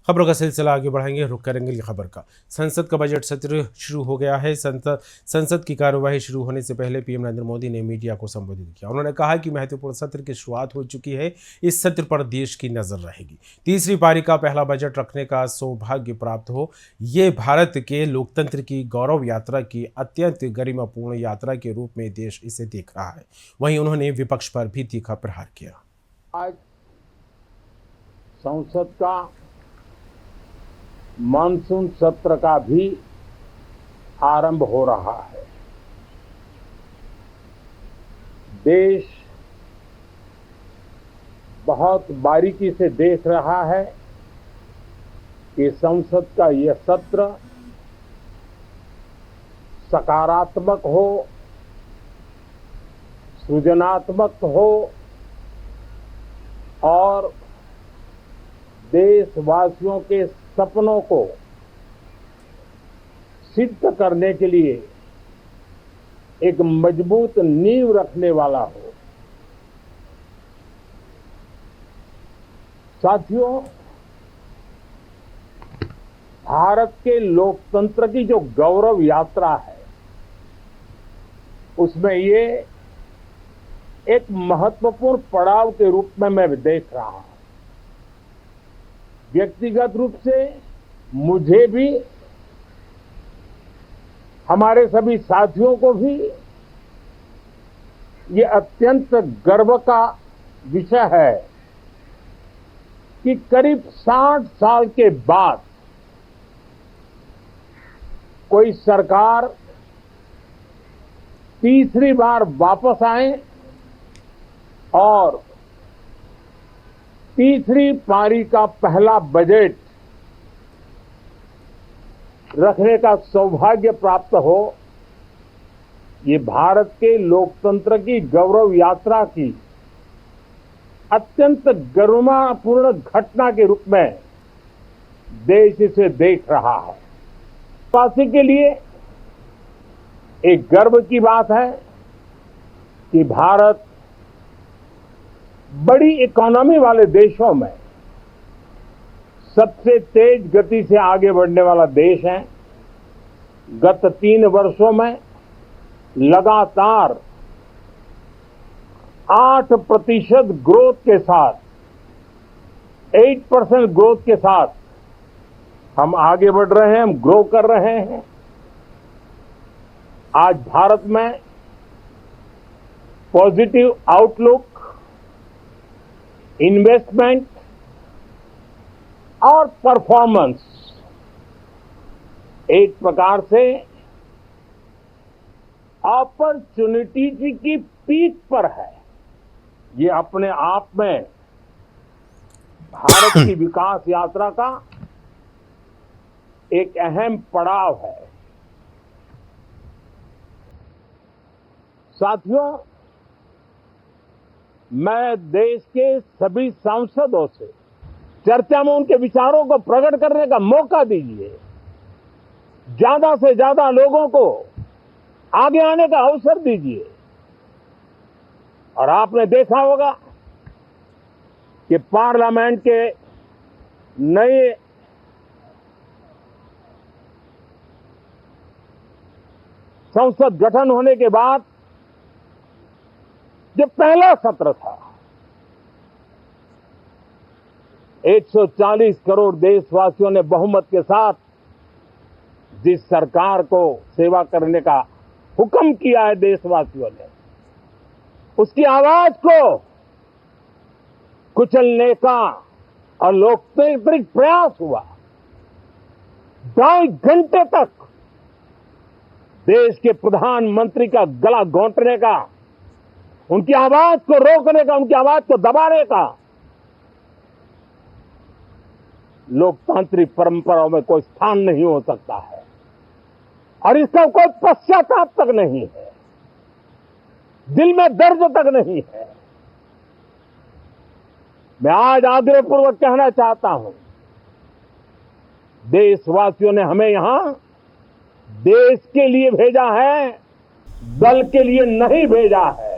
खबरों का सिलसिला आगे बढ़ाएंगे, रुख करेंगे खबर का। संसद का बजट सत्र शुरू हो गया है। संसद की कार्यवाही शुरू होने से पहले पीएम नरेंद्र मोदी ने मीडिया को संबोधित किया। उन्होंने कहा कि महत्वपूर्ण सत्र की शुरुआत हो चुकी है। इस सत्र पर देश की नजर रहेगी। तीसरी पारी का पहला बजट रखने का सौभाग्य प्राप्त हो, ये भारत के लोकतंत्र की गौरव यात्रा की अत्यंत गरिमापूर्ण यात्रा के रूप में देश इसे देख रहा है। वहीं उन्होंने विपक्ष पर भी तीखा प्रहार किया। आज संसद का मानसून सत्र का भी आरंभ हो रहा है। देश बहुत बारीकी से देख रहा है कि संसद का यह सत्र सकारात्मक हो, सृजनात्मक हो और देशवासियों के सपनों को सिद्ध करने के लिए एक मजबूत नींव रखने वाला हो। साथियों, भारत के लोकतंत्र की जो गौरव यात्रा है, उसमें ये एक महत्वपूर्ण पड़ाव के रूप में मैं देख रहा हूं। व्यक्तिगत रूप से मुझे भी, हमारे सभी साथियों को भी ये अत्यंत गर्व का विषय है कि करीब 60 साल के बाद कोई सरकार तीसरी बार वापस आए और तीसरी पारी का पहला बजट रखने का सौभाग्य प्राप्त हो। ये भारत के लोकतंत्र की गौरव यात्रा की अत्यंत गरिमापूर्ण घटना के रूप में देश इसे देख रहा है। देशवासी के लिए एक गर्व की बात है कि भारत बड़ी इकोनॉमी वाले देशों में सबसे तेज गति से आगे बढ़ने वाला देश है। गत 3 वर्षों में लगातार 8% ग्रोथ के साथ, 8% ग्रोथ के साथ हम आगे बढ़ रहे हैं, हम ग्रो कर रहे हैं। आज भारत में पॉजिटिव आउटलुक, इन्वेस्टमेंट और परफॉर्मेंस एक प्रकार से अपॉर्चुनिटी की पीक पर है। ये अपने आप में भारत की विकास यात्रा का एक अहम पड़ाव है। साथियों, मैं देश के सभी सांसदों से चर्चा में उनके विचारों को प्रकट करने का मौका दीजिए। ज्यादा से ज्यादा लोगों को आगे आने का अवसर दीजिए। और आपने देखा होगा कि पार्लियामेंट के नए संसद गठन होने के बाद जो पहला सत्र था, 140 करोड़ देशवासियों ने बहुमत के साथ जिस सरकार को सेवा करने का हुक्म किया है देशवासियों ने, उसकी आवाज को कुचलने का और लोकतांत्रिक प्रयास हुआ। 2.5 घंटे तक देश के प्रधानमंत्री का गला घोंटने का, उनकी आवाज को रोकने का, उनकी आवाज को दबाने का लोकतांत्रिक परंपराओं में कोई स्थान नहीं हो सकता है और इसका कोई पश्चाताप तक नहीं है, दिल में दर्द तक नहीं है। मैं आज आग्रहपूर्वक कहना चाहता हूं, देशवासियों ने हमें यहां देश के लिए भेजा है, दल के लिए नहीं भेजा है।